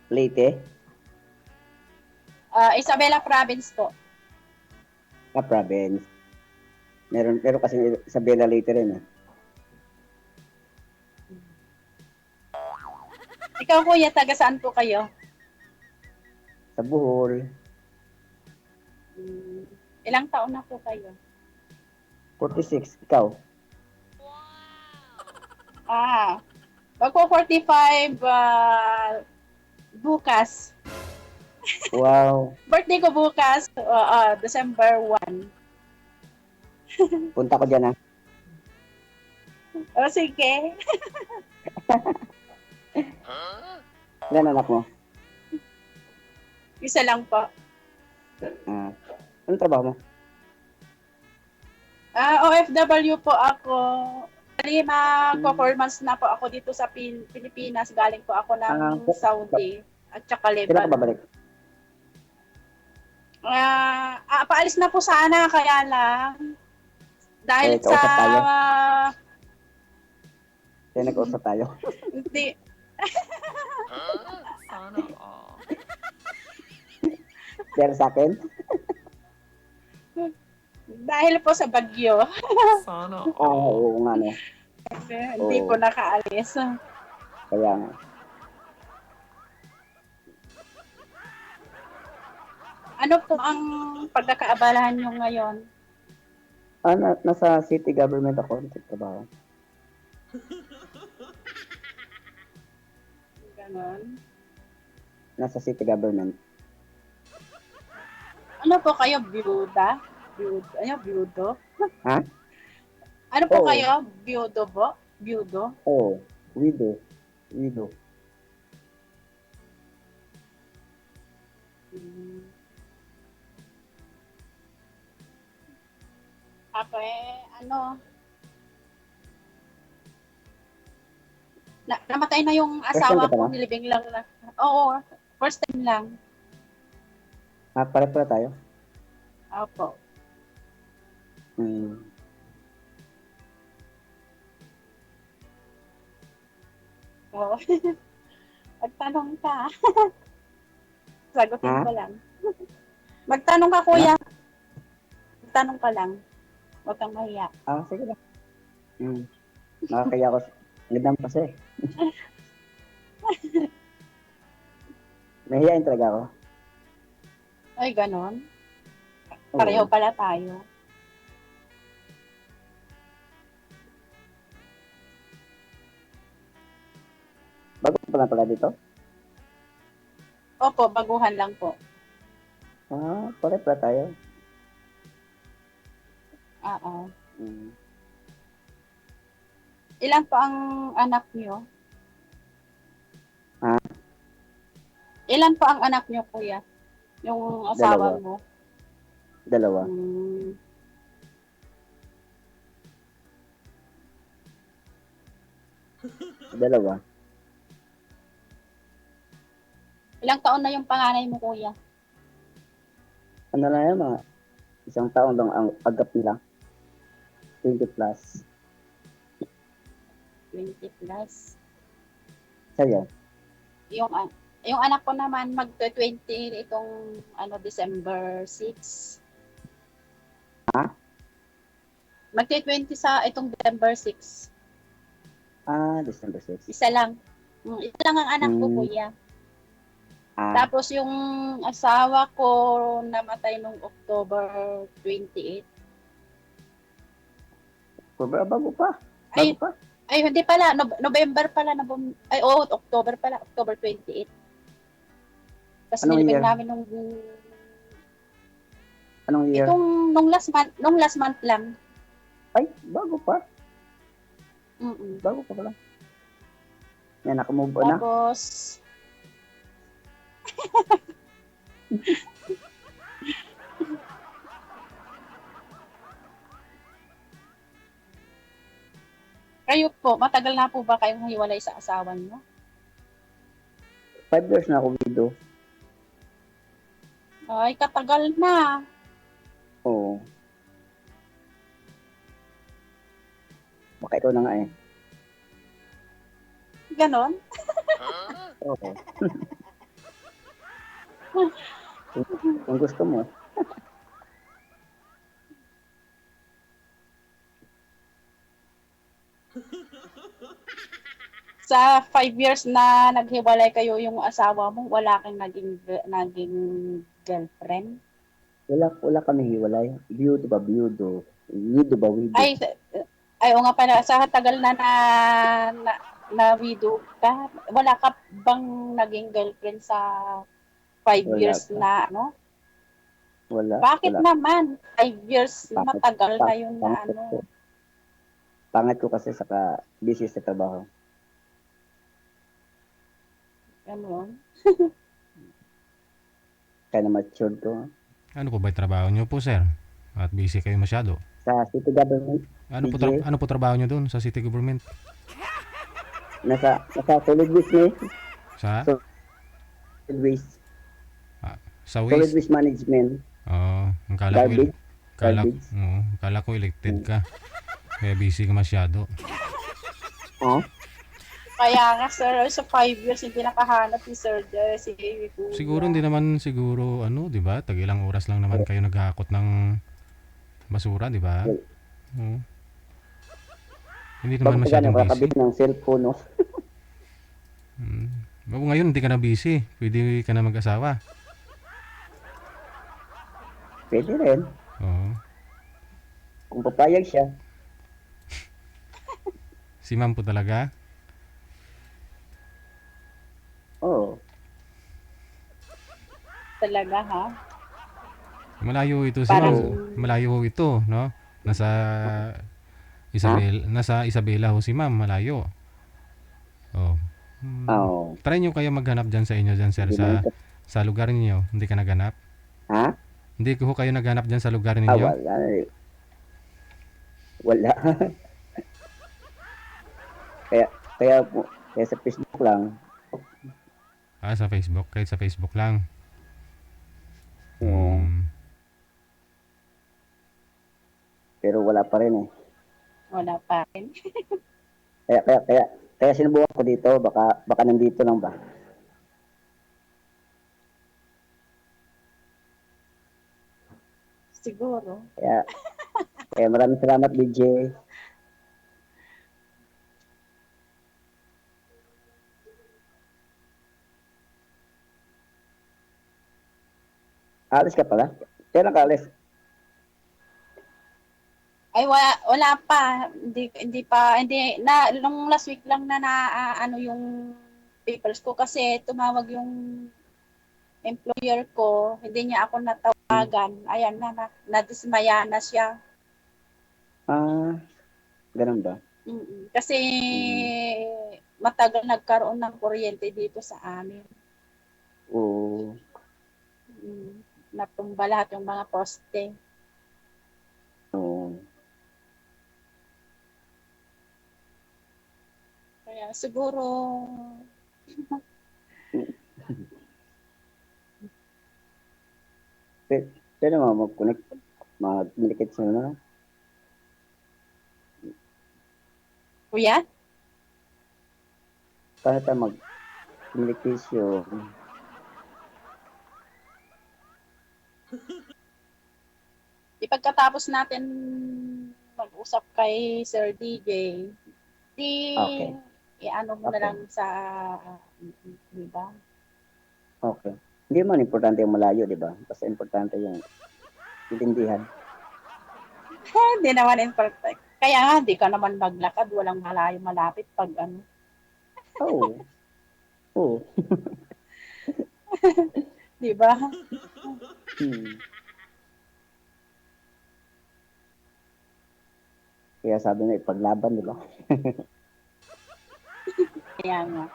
Leyte? Isabela Province po. Province. Meron kasi Isabela Leyte rin eh. Ikaw kuya, taga saan po kayo? Sa Bohol, Hmm, Ilang taon na po kayo? 46. Ikaw? Ah, magpo 45 bukas. Wow. Birthday ko bukas, December 1. Punta ko dyan ah. O sige, Ilan anak mo? isa lang po. Ah, anong trabaho mo? OFW po ako. Bali, Hmm. 4 months na po ako dito sa Pilipinas. Galing po ako ng Ah, Saudi at saka kailan ka Lebanon. babalik? Paalis na po sana, kaya lang. Dahil sa... Kausap tayo. Kaya nag-usap tayo. Hindi, Sana all. Pero sa akin, dahil po sa bagyo. Sana all. oo nga no. Hindi po Oo, nakaalis. kaya nga. Ano po ang pagkakaabalahan nyo ngayon? Nasa city government ako nagtatrabaho. Ganon. Nasa city government. Ano po kayo, byuda? Byudo? Ha? Ano po Oo, kayo? Byudo po? Byudo? oo. Widow. Widow. Hmm. Ako ano, namatay na yung First time ka asawa pa ko, ba? nilibing lang na. Oo, first time lang. Pare-pare tayo. Opo. Hmm. Oo. Magtanong ka. Sagutin Ha? ko lang. Magtanong ka, Ano? kuya. Magtanong ka lang. Huwag kang mahiya. Sige lang. Hmm. Nakakaya ko. Gandang kasi. Nahihain talaga ako. Ay, ganon. Pareho Oo. pala tayo. Bago pa lang pala dito? Opo, baguhan lang po. Pare-pare tayo. Oo. Hmm. Ilan po ang anak niyo? Ha? Ilan po ang anak niyo, kuya? Yung asawa Dalawa. mo? Dalawa. Hmm. Dalawa. Ilang taon na yung panganay mo, kuya? Ano lang yan, mga isang taon lang ang agap nila. 20 plus. 20 plus. Sa'yo? Yung, yung anak ko naman, mag-20 itong December 6. Ha? Mag-20 sa itong December 6. December 6. Isa lang. Isa lang ang anak ko, Hmm. kuya. Ah, Tapos yung asawa ko namatay nung October 28. bago pa. Bago Ay, pa. ay hindi pala, November pala, ay oo, October pala, October 28. Tapos Anong nilibing year? namin Anong year? nung last month lang. Ay, bago pa. Mm. Bago pa pala. Yan, nakamove on na. Tapos, kayo po, matagal na po ba kayong hiwalay sa asawa niyo? 5 years na ako widow. Ay, katagal na. Oo. Baka ikaw na nga eh. Ganon. Oo. Kung gusto mo. Sa 5 years na naghiwalay kayo yung asawa mo, wala kang naging girlfriend? Wala kami hiwalay. Biyudo ba, biyudo? Wido ba, wido? Ay, o nga pala, sa tagal na na widow ka, wala ka bang naging girlfriend sa 5 Wala years pa. na ano? Wala. Bakit naman? 5 years, Pangit, matagal na yun na pangit ko. ano. Pangit ko kasi saka busy sa trabaho. Ano? Kaya na matured ko. Ano po ba yung trabaho nyo po, sir? At busy kayo masyado. Sa city government, DJ, Ano po trabaho nyo doon sa city government? nasa solid waste na Sa? solid waste. Sa Solid waste? waste management. Ang kala ko, Garbage. kala ko elected ka. Kaya busy ka masyado. Ah? Kaya nga, sir, sa 5 years, hindi nakahanap ni Sir si Kuya. Siguro hindi naman siguro di ba? Tag ilang oras lang naman kayo naghahakot ng basura, di ba? Oo. Hindi Bago naman pa gano'n, masyadong busy. kakabit ng cellphone, no? Bago ngayon hindi ka na busy. Pwede ka na mag-asawa. Pwede rin. Oo. Kung papayag siya. Si ma'am po talaga. Oo. Talaga, ha? Malayo ito malayo ito, no? Nasa Isabela ho si ma'am, malayo. Oh. Oo. Try nyo kaya maghanap dyan sa inyo dyan, sir, sa lugar niyo. Hindi ka naghanap? Ha? Hindi ko kayo naghanap dyan sa lugar ninyo? Wala. Wala. kaya sa Facebook lang. Sa Facebook. Kahit sa Facebook lang. Oo. Pero wala pa rin eh. Wala pa rin. Kaya sinubukan ko dito, baka nandito lang ba? Siguro. Kaya maraming salamat, DJ. Alis ka pala? Kailan ka alis? Ay, wala pa. Hindi nung last week lang ano yung papers ko kasi tumawag yung employer ko, hindi niya ako natawagan. Ayan nadismaya na siya. Ganun ba? Kasi matagal nagkaroon ng kuryente dito sa amin. Oo. Natumba lahat yung mga poste. Oo. Kaya siguro Pwede mo mag-communicate sa na. Kuya? Paano tayo mag-communication? Pagkatapos natin mag-usap kay Sir DJ, Okay. i-ano mo na lang sa, di ba? Okay. Hindi man importante yung malayo, di ba? Basta importante yung intindihan. Hindi naman imperfect. Kaya nga, di ka naman maglakad, walang malayo malapit pag ano. Oo. Oo. Di ba? Kaya sabi nga, ipaglaban, di ba? Kaya nga.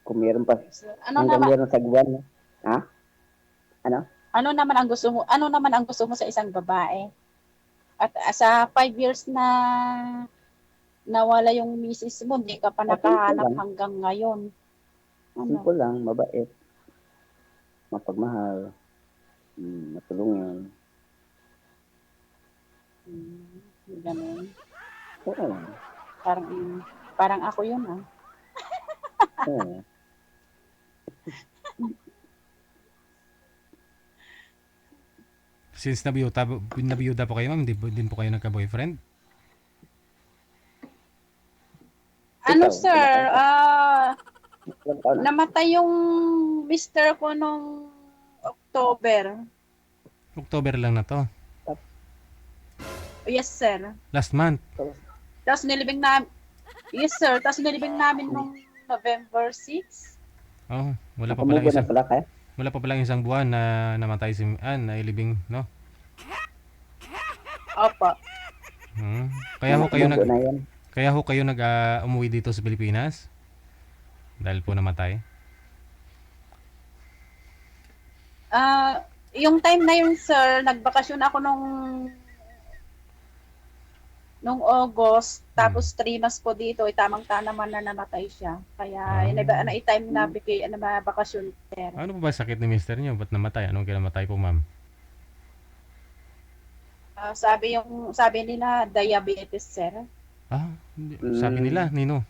Kung meron pa, Ano naman, meron sa guwan. Ha? Ano? ano naman ang gusto mo sa isang babae? At sa 5 years na nawala yung misis mo, hindi ka pa nakahanap hanggang ngayon. Simple lang, mabait. Mapagmahal. Matulungan. Ganun. Oo. Parang ako yun, ah. Oo. Since nabiyuda po kayo, ma'am, hindi po din po kayo nagka-boyfriend? Ano Ikaw, sir, ilang taon na? namatay yung mister ko nung October. October lang na to. Yes sir. Last month. Tapos nilibing namin, yes sir, tapos nilibing namin nung November 6. Oh, wala pa pala Nakamubo na isang pala kaya? wala pa pala isang buwan na namatay si nailibing, no? Opo. Kaya ho kayo Nakamubo na yan. kaya ho kayo umuwi dito sa Pilipinas? Dahil po namatay. Yung time na yun sir, nagbakasyon ako nung August, tapos 3 months po dito, tamang-tama naman na namatay siya. Kaya, time na bakasyon sir. Ano po ba sakit ni mister niyo? Ba't namatay? Anong kinamatay po, ma'am? Sabi nila, diabetes sir. Sabi nila, Nino.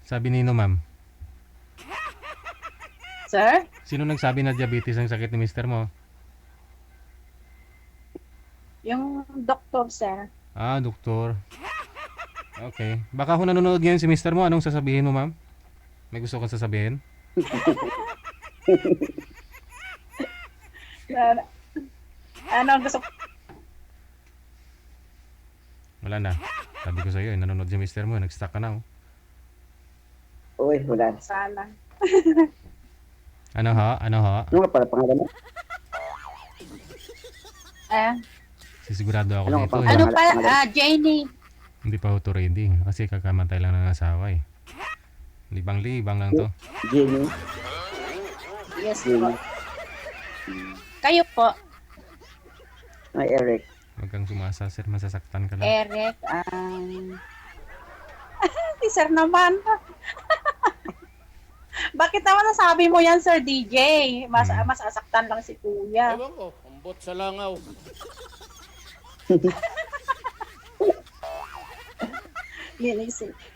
Sabi Nino, ma'am. Sir? Sino nagsabi na diabetes ang sakit ni mister mo? Yung doktor sir. Doktor. Okay. Baka kung nanonood ngayon si mister mo, anong sasabihin mo, ma'am? May gusto kang sasabihin? Ano gusto Wala na. Sabi ko sa iyo, nanonood si mister mo, nag-stuck ka na, oh. Uy, wala. sana? Ano ho? Ano nga pala pangalan mo? Sisigurado ako Ano dito. pa- Ano Pangalan- pala? Janie. Hindi pa auto ready kasi kakamatay lang ng asawa eh. Libang-libang lang to. Jenny. Yes Jenny. po. Kayo po, Ay, Eric. Huwag kang sumasa, sir. Masasaktan ka lang. Eric, si sir naman. Bakit naman nasabi mo yan, Sir DJ? Masasaktan lang si Kuya. Ewan ko, ambot sa langaw.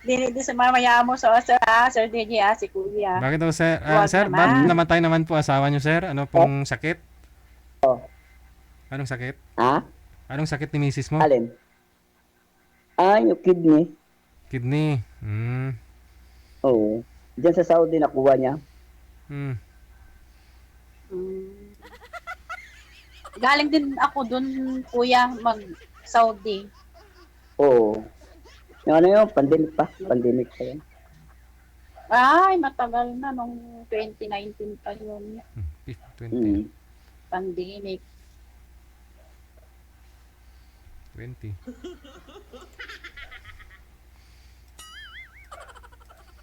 Dinidi sa mamaya mo Sir DJ, si Kuya. Bakit daw, sir? Huwag Sir, naman. namatay naman po asawa niyo, sir? Ano pong sakit? Anong sakit? Ha? Anong sakit ni misis mo? Alin? Yung kidney. Kidney. Oo. Diyan sa Saudi nakuha niya. Mm. Galing din ako dun, Kuya, mag-Saudi. Oo. Yung ano yun, pandemic pa. Pandemic pa yun. Ay, matagal na, nung 2019 pa yun. 20. Pandemic. 20.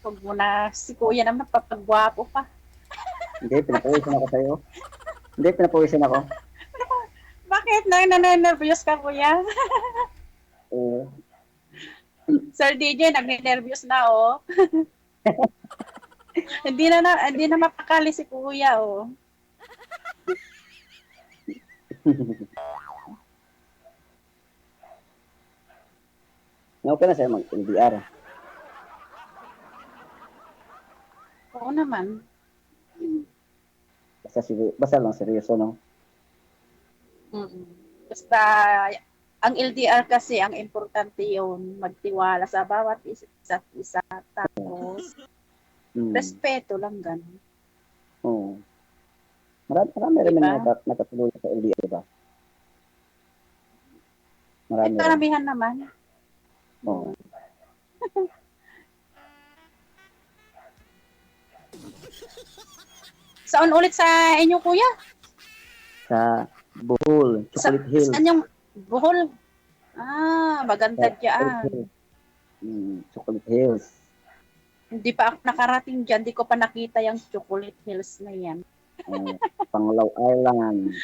Huwag mo na, si Kuya naman, papagwapo pa. Hindi, pinapawisan ako sa'yo. Hindi, pinapawisan ako. Bakit? Nane-nervous ka, Kuya? Oo. Sir DJ, nagne-nervous na, oh. hindi na mapakali si Kuya, oh. Okay na sa'yo mag-LDR. Oo naman. Basta lang seryoso, no? Mm-mm. Basta, ang LDR kasi, ang importante yun, magtiwala sa bawat isa't isa. Tapos, respeto lang ganun. Oo. Marami rin Diba? nakatulong sa LDR, diba? Marami rin. Karamihan naman. Oo. Saan ulit sa inyo, Kuya? Sa Bohol, Chocolate Hills. Saan yung Bohol? Maganda dyan. Chocolate Hills. Hindi pa ako nakarating dyan. Hindi ko pa nakita yung Chocolate Hills na yan. Panglao Island.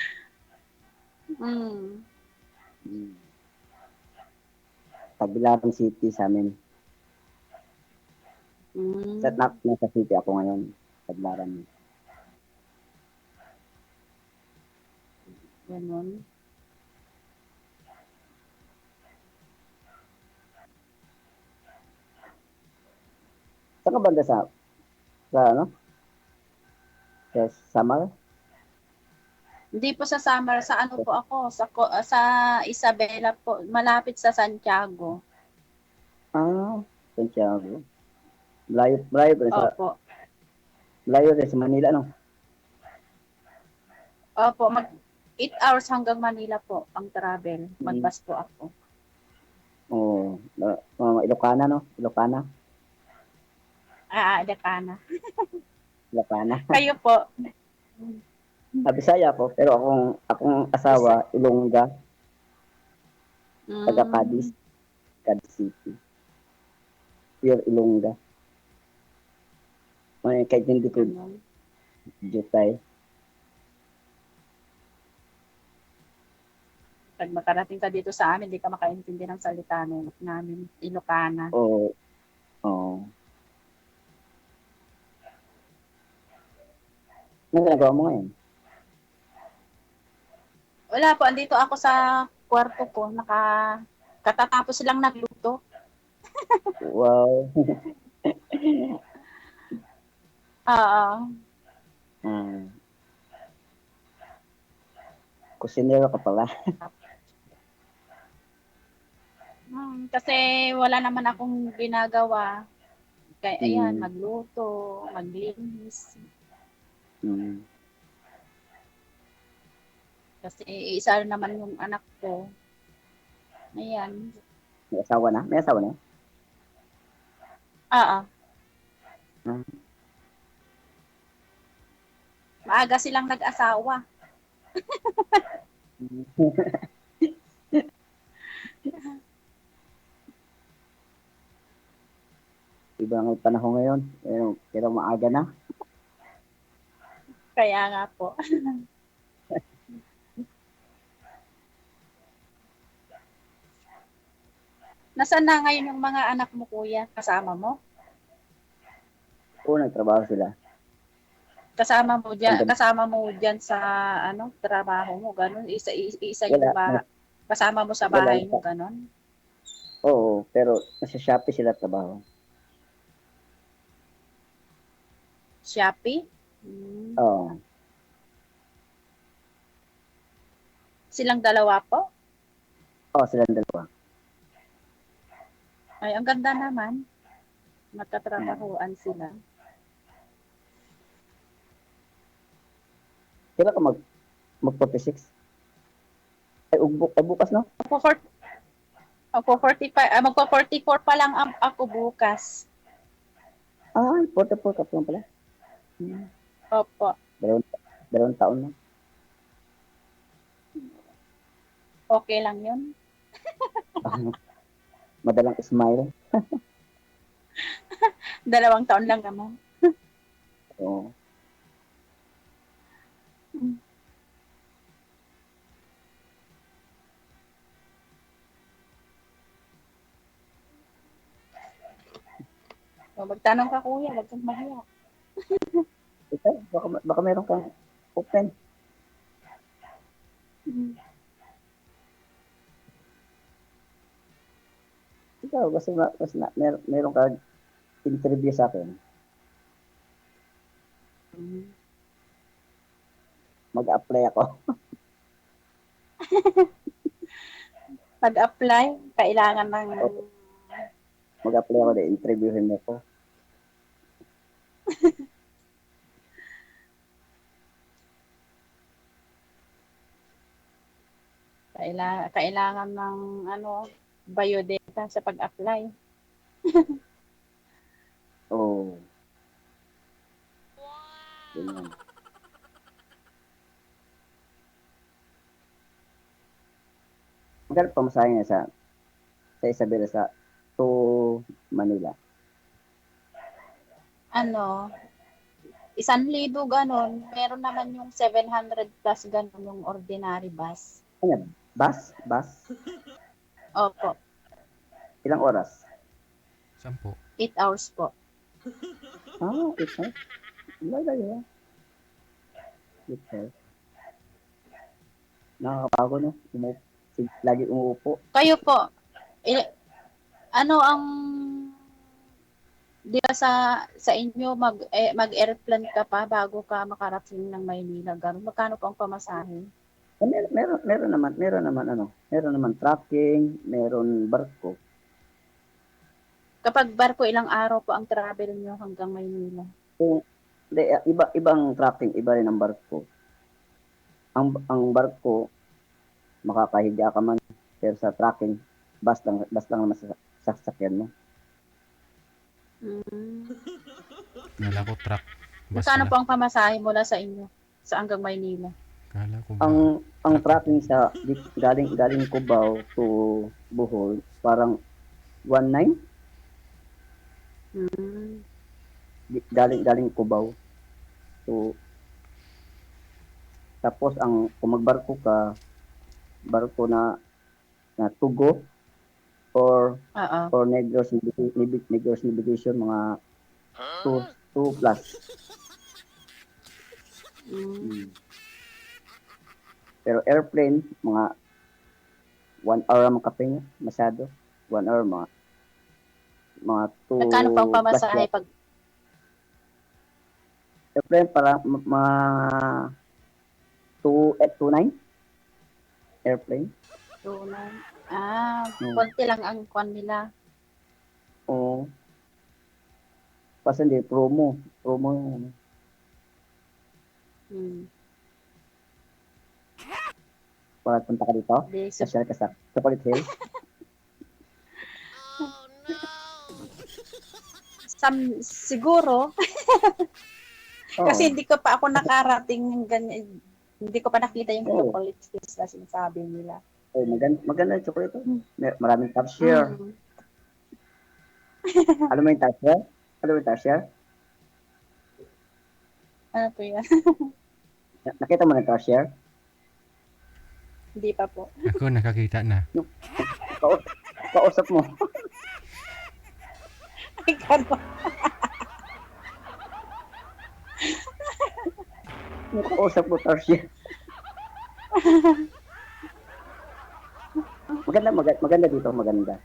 Tagbilaran City sa amin. Nasa city ako ngayon. Tagbilaran. Ganun. Saan ka banda sa ano? Sa Samar? Hindi po sa summer, sa ano po ako, sa Isabela po, malapit sa Santiago. Ah, Santiago. Malayo pa rin Opo. malayo rin sa Manila, no? Opo, 8 hours hanggang Manila po ang travel. Mm. Mag-bus po ako. Oo. Ilocana, no? Ilocana. Dekana. Ilocana. Kayo po. Bisaya ko, pero akong asawa, Ilongga, taga Cadiz, Mm, Cadiz City. Pure Ilongga. May kahit hindi ko ganun. jutay. Pag makarating ka dito sa amin, hindi ka makaintindi ng salita namin, Ilocana. Oo. Oo. Ano ginagawa mo ngayon? Wala po, andito ako sa kwarto ko, katatapos lang nagluto. Wow. Oo. Hmm. Kusinero ka pala. Kasi wala naman akong ginagawa. Kaya ayan, Hmm. magluto, maglinis. Hmm. Kasi isa naman yung anak ko. Ayan. May asawa na? May asawa na? Oo. Hmm. Maaga silang nag-asawa. Iba ang panahon ngayon. Pero maaga na. Kaya nga po. Nasaan na ngayon yung mga anak mo, kuya? Kasama mo? Oo, nagtrabaho sila. Hanggang Kasama mo diyan sa ano, trabaho mo, ganun. Isa yung wala. kasama mo sa Wala. bahay mo, ganun. Oo, pero nasa Shopee sila trabaho. Shopee? Oo. Silang dalawa po? Oo, silang dalawa. Ay, ang ganda naman. Magkatrabahoan sila. Kailan ka mag 46? Ay, bukas, no? Magpo-44 pa lang ako bukas. Ah, 44 ka pa lang pala. Opo. Dalawang taon na. Okay lang yun. Madalang smile. 2 taon lang naman. Oo. O, magtanong ka, kuya. Huwag kang mahiya. Ikaw, baka meron kang open. Ikaw, meron kang interview sa akin. Mag-apply ako. Pag-apply, kailangan ng Mag-apply ako na interviewin mo ko. kailangan ng ano, biodata sa pag-apply. Oo. Ganyan. Magkano pa masahe niya sa Isabela to Manila? Ano, 1,000 ganon. Meron naman yung 700 plus ganon yung ordinary bus. Ano? Bus? Opo, Ilang oras? 10. 8 hours po. Ito. Malayo. Ito. Nakakapagod, no? Lagi umuupo. Kayo po, ano ang Di ba sa inyo mag-airplane ka pa bago ka makarating ng Maynila? Ganun. Magkano po ang pamasahe? Meron naman trucking, meron barko. Kapag barko, ilang araw po ang travel nyo hanggang Maynila? Ibang trucking, iba rin ang barko. Ang barko, makakahiga ka man, pero sa trucking, bus lang naman sa sasakyan mo. Kala ko truck. Bus Magkano pala. po ang pamasahe mula sa inyo sa hanggang Maynila? Kala ko ba? Ang trucking sa galing Cubao to Bohol, parang 1.9 galing Cubao. So tapos kung magbarko ka, barko na Tugo or Oo. Negros Navigation, mga 2 plus. Pero airplane, mga 1 hour ang makaping masyado. 1 hour, mga 2 Magkano po ang pamasahe plus. pag Airplane, para mga 2.9 airplane. tunan? Hmm. Konti lang ang kwan nila. O kasi hindi, promo yung para punta ka dito. Di, Social ka sa Chocolate Hill. siguro, Oo. kasi hindi ko pa ako nakarating ng ganyan. Hindi ko pa nakita yung Oo. chocolate hills na sinasabi nila. Maganda yung chocolate. Maraming top share. Alam mo yung top share? Ano po yan? Nakita mo na top share? Hindi pa po. Ako nakakita na. Kausap mo. Ay, gano'n. Kausap mo top share. Maganda dito, maganda.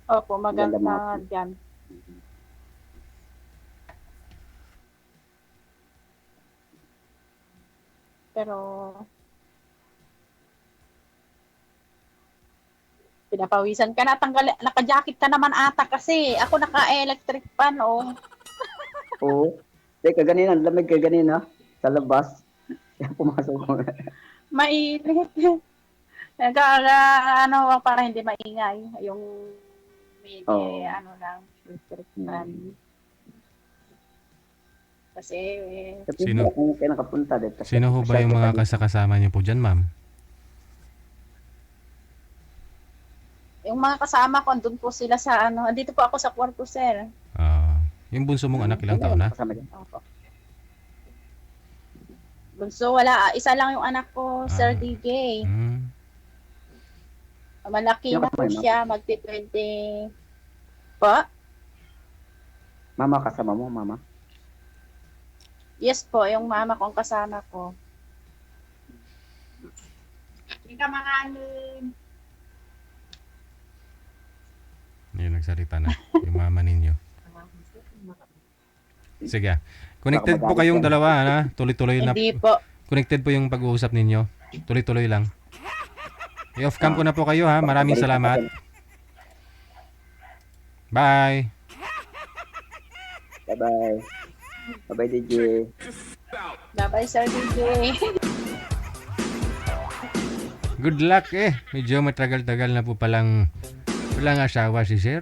Opo, maganda Maganda dyan. Pero, pinapawisan ka na, naka-jacket ka naman ata kasi. Ako naka-electric pan, oh. Oo. Teka, lamig ka ganina sa labas. Pumasok mo. Mainit. Para hindi maingay. Yung mini, Oo. lang, electric pan. Kasi, Sino? Kung kayo nakapunta dito. Sino ho ba yung mga kasama niyo po dyan, ma'am? yung mga kasama ko, andun po sila sa andito po ako sa kwarto, sir. Yung bunso mong anak ilang taon na? Kasama dyan. Opo. Bunso, wala. Isa lang yung anak ko, Sir DJ. Malaki Yung na po kasama mo? siya, magti-20. Po? Mama, kasama mo, mama? Yes po, yung mama ko ang kasama ko. Hindi ka makanin. Yun, nagsalita na. Yung mama ninyo. Sige. Connected po kayong dalawa, ha? Tuloy-tuloy na. Hindi po. Connected po yung pag-uusap ninyo. Tuloy-tuloy lang. I-off cam ko na po kayo, ha? Maraming salamat. Bye! Bye-bye. Bye-bye, DJ. Bye-bye, Sir DJ. Good luck eh. Medyo matagal-tagal na po palang walang asawa si Sir.